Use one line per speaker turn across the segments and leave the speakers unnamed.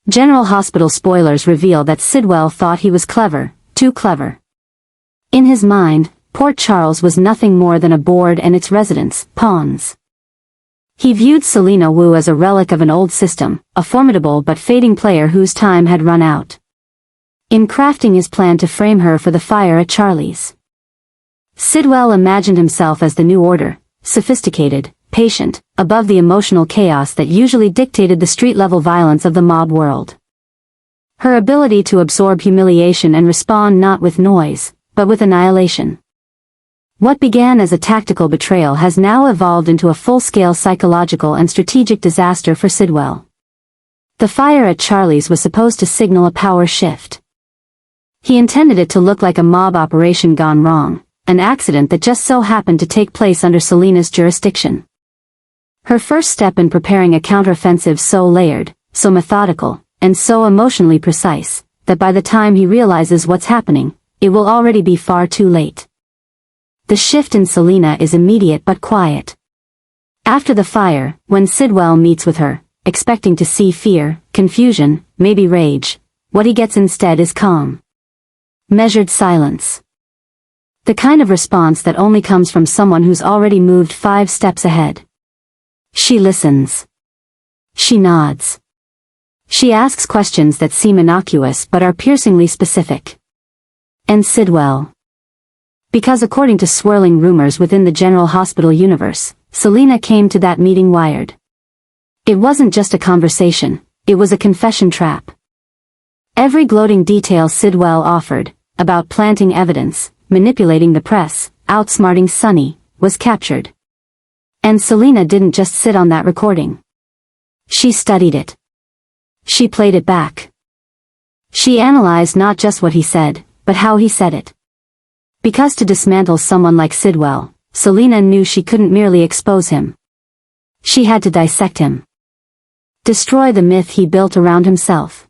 General Hospital spoilers reveal that Sidwell thought he was clever, too clever. In his mind, Port Charles was nothing more than a board and its residents, pawns. He viewed Selina Wu as a relic of an old system, a formidable but fading player whose time had run out. In crafting his plan to frame her for the fire at Charlie's, Sidwell imagined himself as the new order, sophisticated, patient, above the emotional chaos that usually dictated the street-level violence of the mob world. Her ability to absorb humiliation and respond not with noise, but with annihilation. What began as a tactical betrayal has now evolved into a full-scale psychological and strategic disaster for Sidwell. The fire at Charlie's was supposed to signal a power shift. He intended it to look like a mob operation gone wrong, an accident that just so happened to take place under Selina's jurisdiction. Her first step in preparing a counteroffensive so layered, so methodical, and so emotionally precise, that by the time he realizes what's happening, it will already be far too late. The shift in Selina is immediate but quiet. After the fire, when Sidwell meets with her, expecting to see fear, confusion, maybe rage, what he gets instead is calm. Measured silence. The kind of response that only comes from someone who's already moved 5 steps ahead. She listens. She nods. She asks questions that seem innocuous but are piercingly specific. And Sidwell. Because according to swirling rumors within the General Hospital universe, Selina came to that meeting wired. It wasn't just a conversation, it was a confession trap. Every gloating detail Sidwell offered, about planting evidence, manipulating the press, outsmarting Sonny, was captured. And Selina didn't just sit on that recording. She studied it. She played it back. She analyzed not just what he said, but how he said it. Because to dismantle someone like Sidwell, Selina knew she couldn't merely expose him. She had to dissect him. Destroy the myth he built around himself.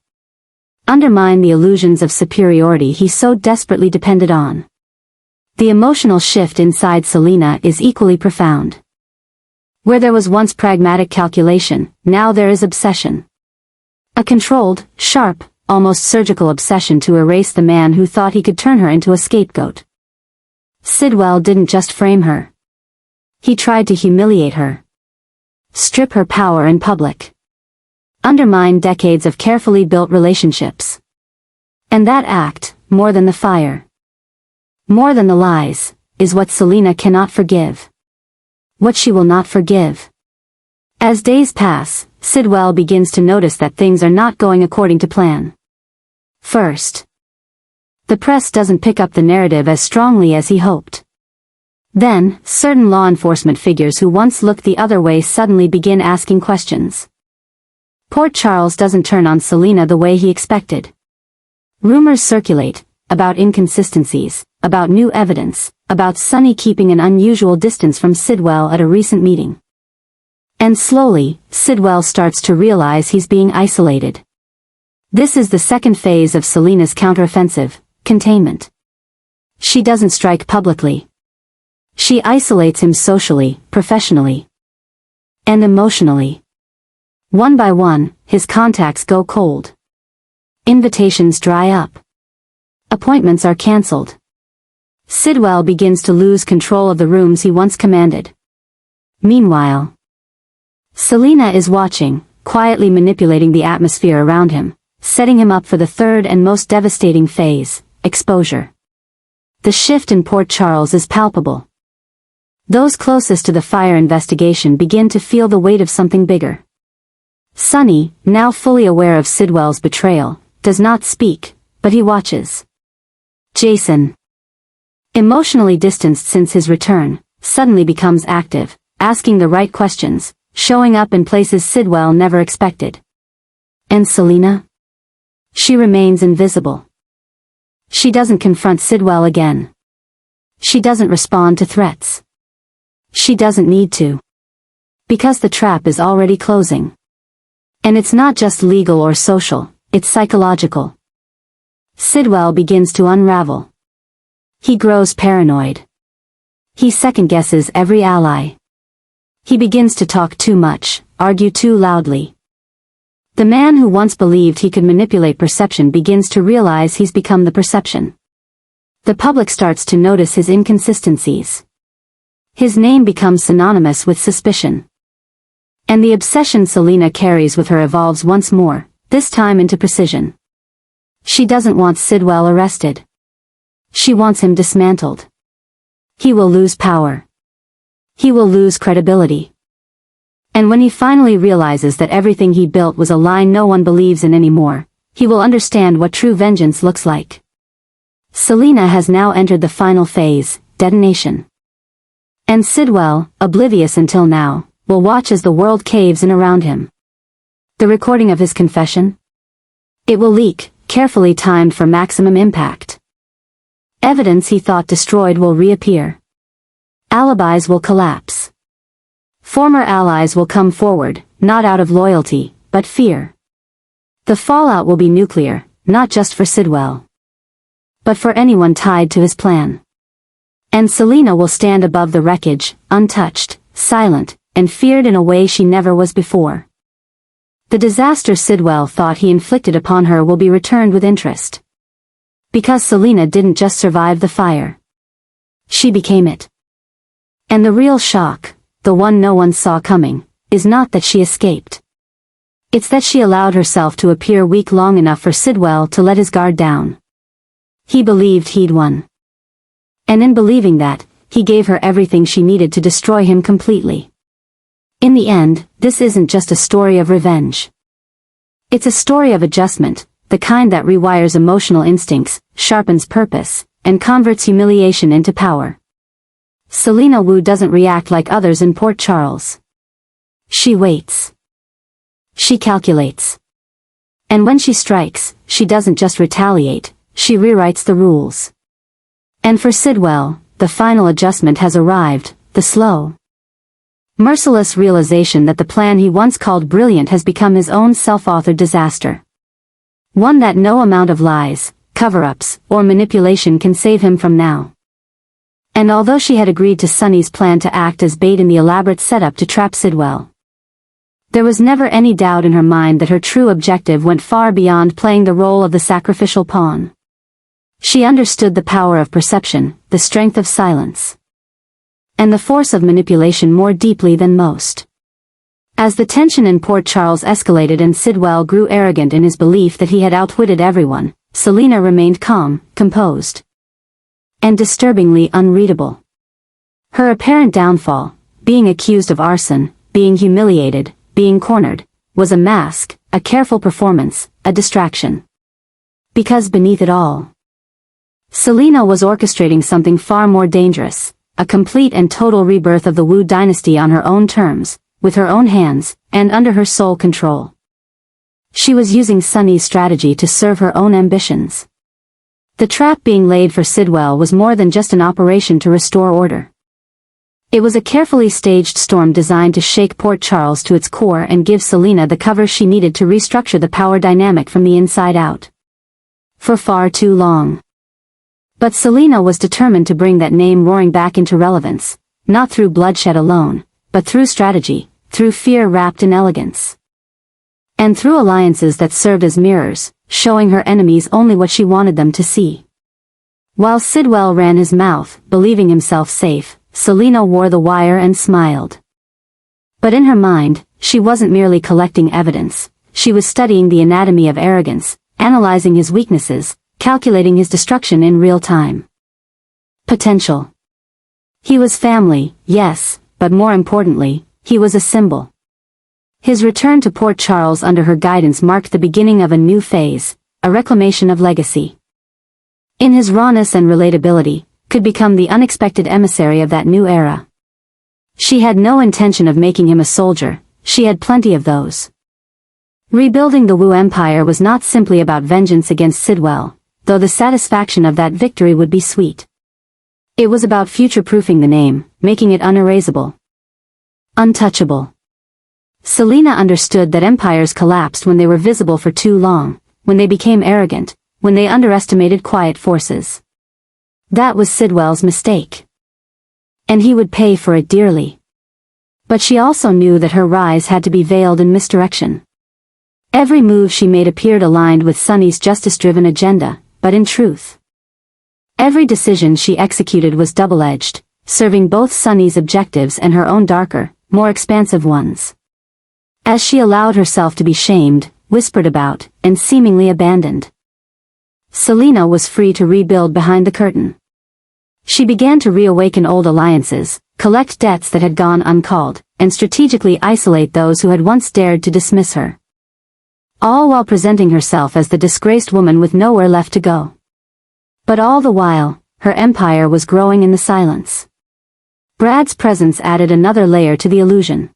Undermine the illusions of superiority he so desperately depended on. The emotional shift inside Selina is equally profound. Where there was once pragmatic calculation, now there is obsession. A controlled, sharp, almost surgical obsession to erase the man who thought he could turn her into a scapegoat. Sidwell didn't just frame her. He tried to humiliate her. Strip her power in public. Undermine decades of carefully built relationships. And that act, more than the fire, more than the lies, is what Selina cannot forgive. What she will not forgive. As days pass, Sidwell begins to notice that things are not going according to plan. First, the press doesn't pick up the narrative as strongly as he hoped. Then, certain law enforcement figures who once looked the other way suddenly begin asking questions. Port Charles doesn't turn on Selina the way he expected. Rumors circulate, about inconsistencies, about new evidence, about Sonny keeping an unusual distance from Sidwell at a recent meeting. And slowly, Sidwell starts to realize he's being isolated. This is the second phase of Selina's counteroffensive, containment. She doesn't strike publicly. She isolates him socially, professionally, and emotionally. One by one, his contacts go cold. Invitations dry up. Appointments are cancelled. Sidwell begins to lose control of the rooms he once commanded. Meanwhile, Selina is watching, quietly manipulating the atmosphere around him, setting him up for the third and most devastating phase, exposure. The shift in Port Charles is palpable. Those closest to the fire investigation begin to feel the weight of something bigger. Sonny, now fully aware of Sidwell's betrayal, does not speak, but he watches. Jason, emotionally distanced since his return, suddenly becomes active, asking the right questions, showing up in places Sidwell never expected. And Selina? She remains invisible. She doesn't confront Sidwell again. She doesn't respond to threats. She doesn't need to. Because the trap is already closing. And it's not just legal or social, it's psychological. Sidwell begins to unravel. He grows paranoid. He second-guesses every ally. He begins to talk too much, argue too loudly. The man who once believed he could manipulate perception begins to realize he's become the perception. The public starts to notice his inconsistencies. His name becomes synonymous with suspicion. And the obsession Selina carries with her evolves once more, this time into precision. She doesn't want Sidwell arrested. She wants him dismantled. He will lose power. He will lose credibility. And when he finally realizes that everything he built was a lie no one believes in anymore, he will understand what true vengeance looks like. Selina has now entered the final phase, detonation. And Sidwell, oblivious until now, will watch as the world caves in around him. The recording of his confession? It will leak, carefully timed for maximum impact. Evidence he thought destroyed will reappear. Alibis will collapse. Former allies will come forward, not out of loyalty, but fear. The fallout will be nuclear, not just for Sidwell, but for anyone tied to his plan. And Selina will stand above the wreckage, untouched, silent, and feared in a way she never was before. The disaster Sidwell thought he inflicted upon her will be returned with interest. Because Selina didn't just survive the fire. She became it. And the real shock, the one no one saw coming, is not that she escaped. It's that she allowed herself to appear weak long enough for Sidwell to let his guard down. He believed he'd won. And in believing that, he gave her everything she needed to destroy him completely. In the end, this isn't just a story of revenge. It's a story of adjustment, the kind that rewires emotional instincts, sharpens purpose, and converts humiliation into power. Selina Wu doesn't react like others in Port Charles. She waits. She calculates. And when she strikes, she doesn't just retaliate, she rewrites the rules. And for Sidwell, the final adjustment has arrived, the slow, merciless realization that the plan he once called brilliant has become his own self-authored disaster. One that no amount of lies, cover-ups, or manipulation can save him from now. And although she had agreed to Sonny's plan to act as bait in the elaborate setup to trap Sidwell, there was never any doubt in her mind that her true objective went far beyond playing the role of the sacrificial pawn. She understood the power of perception, the strength of silence, and the force of manipulation more deeply than most. As the tension in Port Charles escalated and Sidwell grew arrogant in his belief that he had outwitted everyone, Selina remained calm, composed, and disturbingly unreadable. Her apparent downfall, being accused of arson, being humiliated, being cornered, was a mask, a careful performance, a distraction. Because beneath it all, Selina was orchestrating something far more dangerous, a complete and total rebirth of the Wu dynasty on her own terms, with her own hands, and under her sole control. She was using Sonny's strategy to serve her own ambitions. The trap being laid for Sidwell was more than just an operation to restore order. It was a carefully staged storm designed to shake Port Charles to its core and give Selina the cover she needed to restructure the power dynamic from the inside out. For far too long. But Selina was determined to bring that name roaring back into relevance, not through bloodshed alone, but through strategy, through fear wrapped in elegance. And through alliances that served as mirrors, showing her enemies only what she wanted them to see. While Sidwell ran his mouth, believing himself safe, Selina wore the wire and smiled. But in her mind, she wasn't merely collecting evidence, she was studying the anatomy of arrogance, analyzing his weaknesses, calculating his destruction in real time. Potential. He was family, yes, but more importantly, he was a symbol. His return to Port Charles under her guidance marked the beginning of a new phase, a reclamation of legacy. In his rawness and relatability, could become the unexpected emissary of that new era. She had no intention of making him a soldier, she had plenty of those. Rebuilding the Wu Empire was not simply about vengeance against Sidwell, though the satisfaction of that victory would be sweet. It was about future-proofing the name, making it unerasable, untouchable. Selina understood that empires collapsed when they were visible for too long, when they became arrogant, when they underestimated quiet forces. That was Sidwell's mistake. And he would pay for it dearly. But she also knew that her rise had to be veiled in misdirection. Every move she made appeared aligned with Sonny's justice-driven agenda, but in truth, every decision she executed was double-edged, serving both Sonny's objectives and her own darker, more expansive ones. As she allowed herself to be shamed, whispered about, and seemingly abandoned, Selina was free to rebuild behind the curtain. She began to reawaken old alliances, collect debts that had gone uncalled, and strategically isolate those who had once dared to dismiss her. All while presenting herself as the disgraced woman with nowhere left to go. But all the while, her empire was growing in the silence. Brad's presence added another layer to the illusion.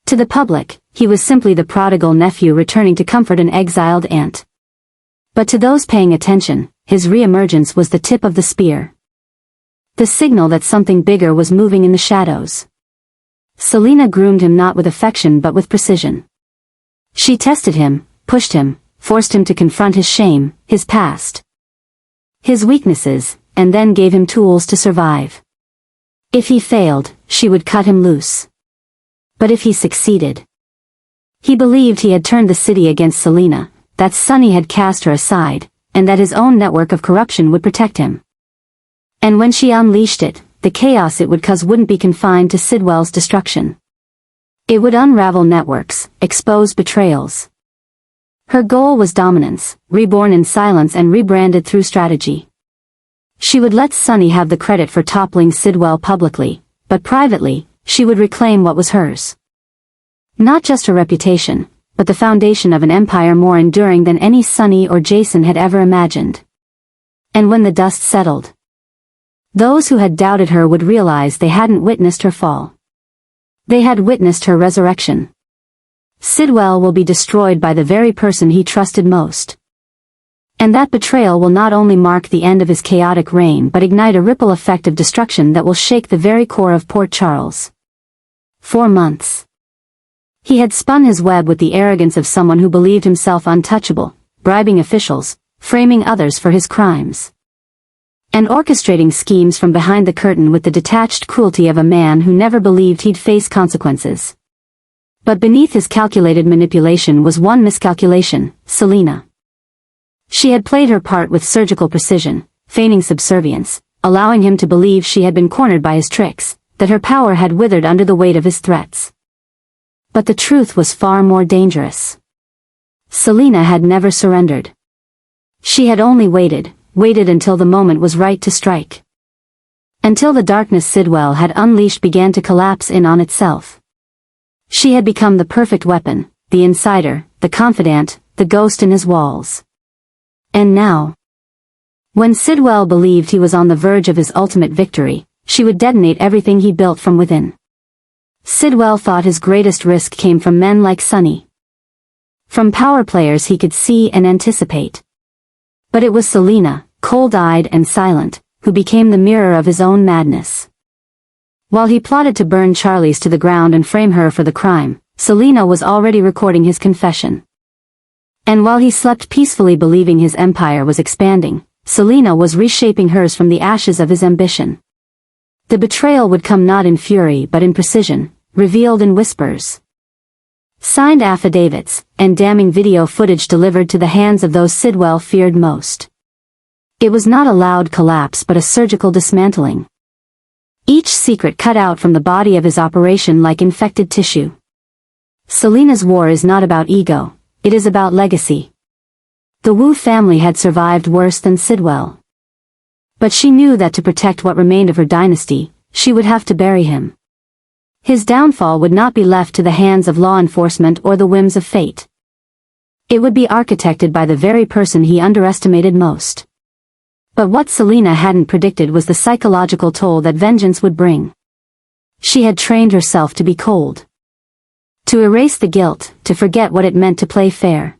To the public, he was simply the prodigal nephew returning to comfort an exiled aunt. But to those paying attention, his re-emergence was the tip of the spear. The signal that something bigger was moving in the shadows. Selina groomed him not with affection but with precision. She tested him, pushed him, forced him to confront his shame, his past, his weaknesses, and then gave him tools to survive. If he failed, she would cut him loose. But if he succeeded, he believed he had turned the city against Selina, that Sonny had cast her aside, and that his own network of corruption would protect him. And when she unleashed it, the chaos it would cause wouldn't be confined to Sidwell's destruction. It would unravel networks, expose betrayals. Her goal was dominance, reborn in silence and rebranded through strategy. She would let Sonny have the credit for toppling Sidwell publicly, but privately, she would reclaim what was hers. Not just her reputation, but the foundation of an empire more enduring than any Sonny or Jason had ever imagined. And when the dust settled, those who had doubted her would realize they hadn't witnessed her fall. They had witnessed her resurrection. Sidwell will be destroyed by the very person he trusted most. And that betrayal will not only mark the end of his chaotic reign but ignite a ripple effect of destruction that will shake the very core of Port Charles. 4 months. He had spun his web with the arrogance of someone who believed himself untouchable, bribing officials, framing others for his crimes, and orchestrating schemes from behind the curtain with the detached cruelty of a man who never believed he'd face consequences. But beneath his calculated manipulation was one miscalculation: Selina. She had played her part with surgical precision, feigning subservience, allowing him to believe she had been cornered by his tricks, that her power had withered under the weight of his threats. But the truth was far more dangerous. Selina had never surrendered. She had only waited until the moment was right to strike. Until the darkness Sidwell had unleashed began to collapse in on itself. She had become the perfect weapon, the insider, the confidant, the ghost in his walls. And now, when Sidwell believed he was on the verge of his ultimate victory, she would detonate everything he built from within. Sidwell thought his greatest risk came from men like Sonny. From power players he could see and anticipate. But it was Selina, cold-eyed and silent, who became the mirror of his own madness. While he plotted to burn Charlie's to the ground and frame her for the crime, Selina was already recording his confession. And while he slept peacefully believing his empire was expanding, Selina was reshaping hers from the ashes of his ambition. The betrayal would come not in fury but in precision, revealed in whispers. Signed affidavits, and damning video footage delivered to the hands of those Sidwell feared most. It was not a loud collapse but a surgical dismantling. Each secret cut out from the body of his operation like infected tissue. Selina's war is not about ego, it is about legacy. The Wu family had survived worse than Sidwell. But she knew that to protect what remained of her dynasty, she would have to bury him. His downfall would not be left to the hands of law enforcement or the whims of fate. It would be architected by the very person he underestimated most. But what Selina hadn't predicted was the psychological toll that vengeance would bring. She had trained herself to be cold. To erase the guilt, to forget what it meant to play fair.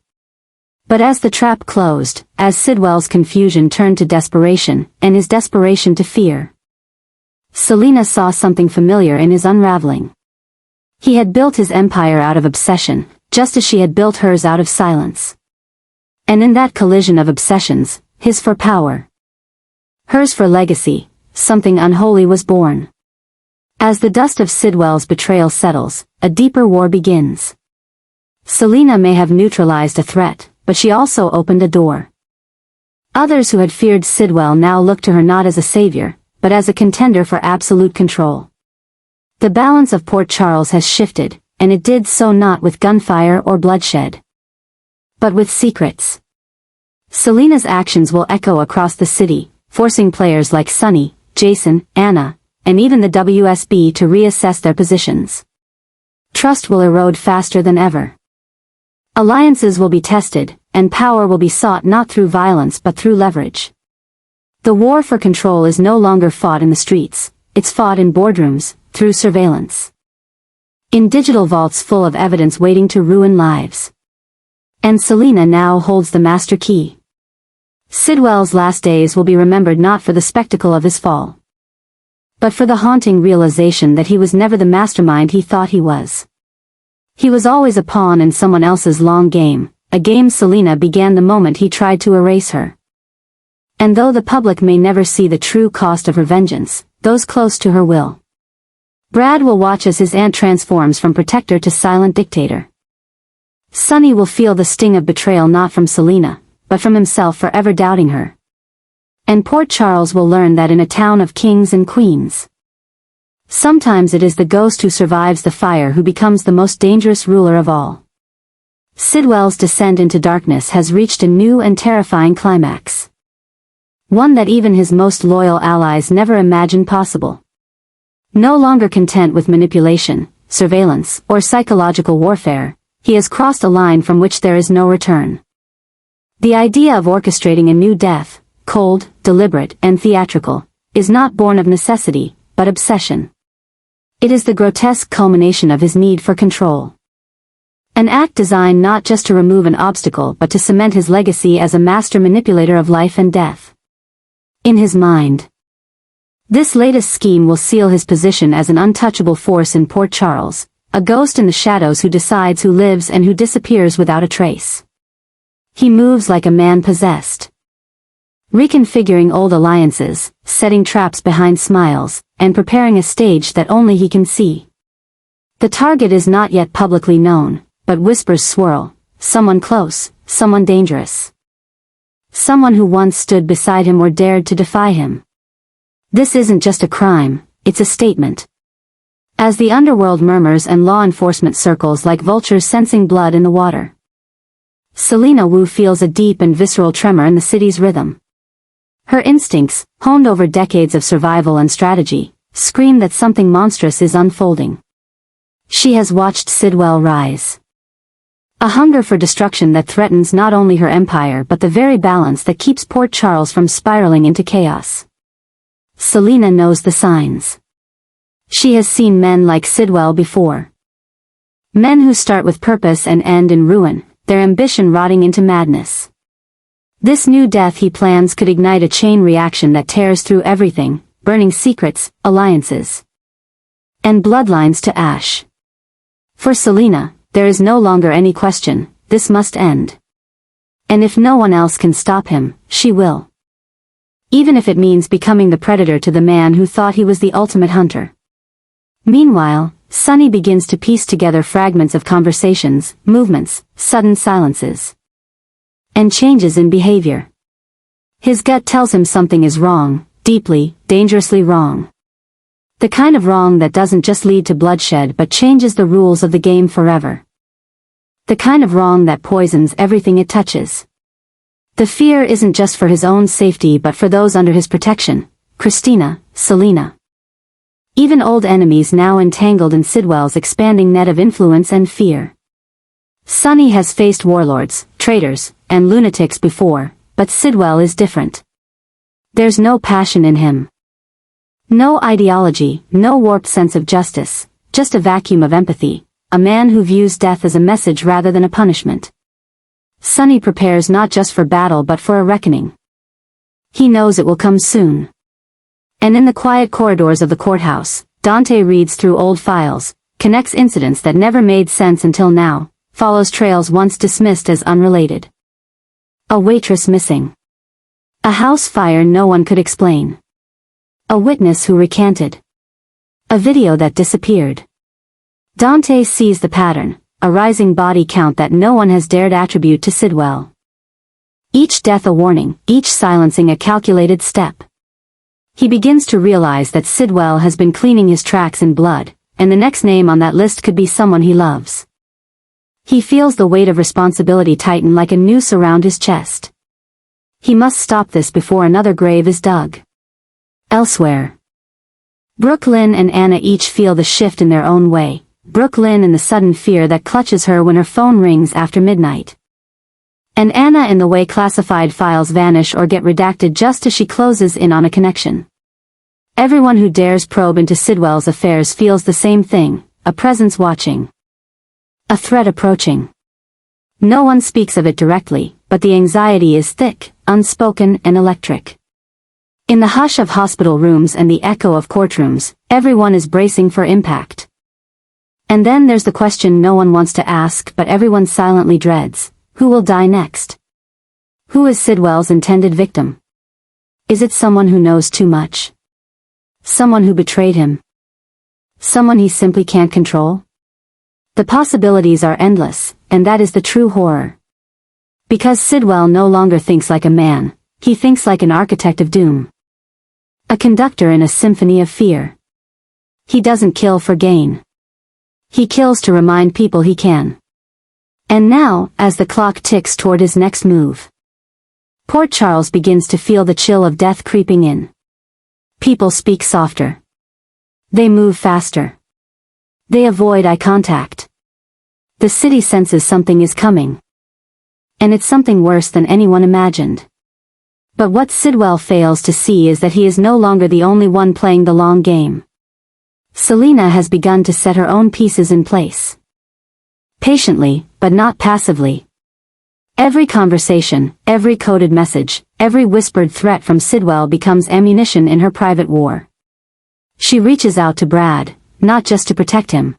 But as the trap closed, as Sidwell's confusion turned to desperation, and his desperation to fear, Selina saw something familiar in his unraveling. He had built his empire out of obsession, just as she had built hers out of silence. And in that collision of obsessions, his for power, hers for legacy, something unholy was born. As the dust of Sidwell's betrayal settles, a deeper war begins. Selina may have neutralized a threat, but she also opened a door. Others who had feared Sidwell now looked to her not as a savior, but as a contender for absolute control. The balance of Port Charles has shifted, and it did so not with gunfire or bloodshed, but with secrets. Selina's actions will echo across the city, forcing players like Sonny, Jason, Anna, and even the WSB to reassess their positions. Trust will erode faster than ever. Alliances will be tested, and power will be sought not through violence but through leverage. The war for control is no longer fought in the streets, it's fought in boardrooms, through surveillance. In digital vaults full of evidence waiting to ruin lives. And Selina now holds the master key. Sidwell's last days will be remembered not for the spectacle of his fall, but for the haunting realization that he was never the mastermind he thought he was. He was always a pawn in someone else's long game, a game Selina began the moment he tried to erase her. And though the public may never see the true cost of her vengeance, those close to her will. Brad will watch as his aunt transforms from protector to silent dictator. Sonny will feel the sting of betrayal not from Selina, but from himself for ever doubting her. And Port Charles will learn that in a town of kings and queens, sometimes it is the ghost who survives the fire who becomes the most dangerous ruler of all. Sidwell's descent into darkness has reached a new and terrifying climax. One that even his most loyal allies never imagined possible. No longer content with manipulation, surveillance, or psychological warfare, he has crossed a line from which there is no return. The idea of orchestrating a new death, cold, deliberate, and theatrical, is not born of necessity, but obsession. It is the grotesque culmination of his need for control. An act designed not just to remove an obstacle but to cement his legacy as a master manipulator of life and death. In his mind, this latest scheme will seal his position as an untouchable force in Port Charles, a ghost in the shadows who decides who lives and who disappears without a trace. He moves like a man possessed, reconfiguring old alliances, setting traps behind smiles, and preparing a stage that only he can see. The target is not yet publicly known, but whispers swirl, someone close, someone dangerous. Someone who once stood beside him or dared to defy him. This isn't just a crime, it's a statement. As the underworld murmurs and law enforcement circles like vultures sensing blood in the water, Selina Wu feels a deep and visceral tremor in the city's rhythm. Her instincts, honed over decades of survival and strategy, scream that something monstrous is unfolding. She has watched Sidwell rise. A hunger for destruction that threatens not only her empire but the very balance that keeps Port Charles from spiraling into chaos. Selina knows the signs. She has seen men like Sidwell before. Men who start with purpose and end in ruin, their ambition rotting into madness. This new death he plans could ignite a chain reaction that tears through everything, burning secrets, alliances, and bloodlines to ash. For Selina, there is no longer any question, this must end. And if no one else can stop him, she will. Even if it means becoming the predator to the man who thought he was the ultimate hunter. Meanwhile, Sonny begins to piece together fragments of conversations, movements, sudden silences, and changes in behavior. His gut tells him something is wrong, deeply, dangerously wrong. The kind of wrong that doesn't just lead to bloodshed but changes the rules of the game forever. The kind of wrong that poisons everything it touches. The fear isn't just for his own safety but for those under his protection, Christina, Selina. Even old enemies now entangled in Sidwell's expanding net of influence and fear. Sonny has faced warlords, traitors, and lunatics before, but Sidwell is different. There's no passion in him. No ideology, no warped sense of justice, just a vacuum of empathy, a man who views death as a message rather than a punishment. Sonny prepares not just for battle but for a reckoning. He knows it will come soon. And in the quiet corridors of the courthouse, Dante reads through old files, connects incidents that never made sense until now, follows trails once dismissed as unrelated. A waitress missing. A house fire no one could explain. A witness who recanted. A video that disappeared. Dante sees the pattern, a rising body count that no one has dared attribute to Sidwell. Each death a warning, each silencing a calculated step. He begins to realize that Sidwell has been cleaning his tracks in blood, and the next name on that list could be someone he loves. He feels the weight of responsibility tighten like a noose around his chest. He must stop this before another grave is dug. Elsewhere. Brooklyn and Anna each feel the shift in their own way, Brooklyn in the sudden fear that clutches her when her phone rings after midnight. And Anna in the way classified files vanish or get redacted just as she closes in on a connection. Everyone who dares probe into Sidwell's affairs feels the same thing, a presence watching. A threat approaching. No one speaks of it directly, but the anxiety is thick, unspoken and electric. In the hush of hospital rooms and the echo of courtrooms, everyone is bracing for impact. And then there's the question no one wants to ask but everyone silently dreads. Who will die next? Who is Sidwell's intended victim? Is it someone who knows too much? Someone who betrayed him? Someone he simply can't control? The possibilities are endless, and that is the true horror. Because Sidwell no longer thinks like a man, he thinks like an architect of doom. A conductor in a symphony of fear. He doesn't kill for gain. He kills to remind people he can. And now, as the clock ticks toward his next move, Port Charles begins to feel the chill of death creeping in. People speak softer. They move faster. They avoid eye contact. The city senses something is coming. And it's something worse than anyone imagined. But what Sidwell fails to see is that he is no longer the only one playing the long game. Selina has begun to set her own pieces in place. Patiently, but not passively. Every conversation, every coded message, every whispered threat from Sidwell becomes ammunition in her private war. She reaches out to Brad, not just to protect him,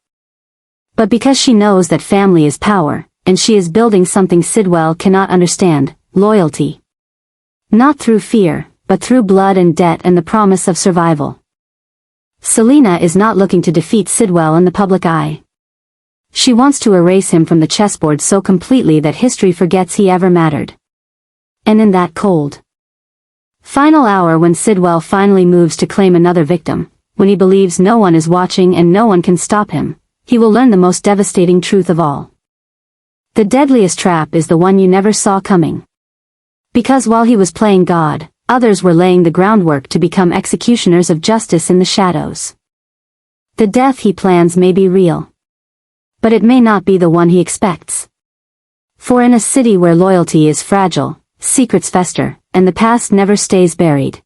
but because she knows that family is power, and she is building something Sidwell cannot understand, loyalty. Not through fear, but through blood and debt and the promise of survival. Selina is not looking to defeat Sidwell in the public eye. She wants to erase him from the chessboard so completely that history forgets he ever mattered. And in that cold, final hour when Sidwell finally moves to claim another victim, when he believes no one is watching and no one can stop him, he will learn the most devastating truth of all. The deadliest trap is the one you never saw coming. Because while he was playing God, others were laying the groundwork to become executioners of justice in the shadows. The death he plans may be real, but it may not be the one he expects. For in a city where loyalty is fragile, secrets fester, and the past never stays buried,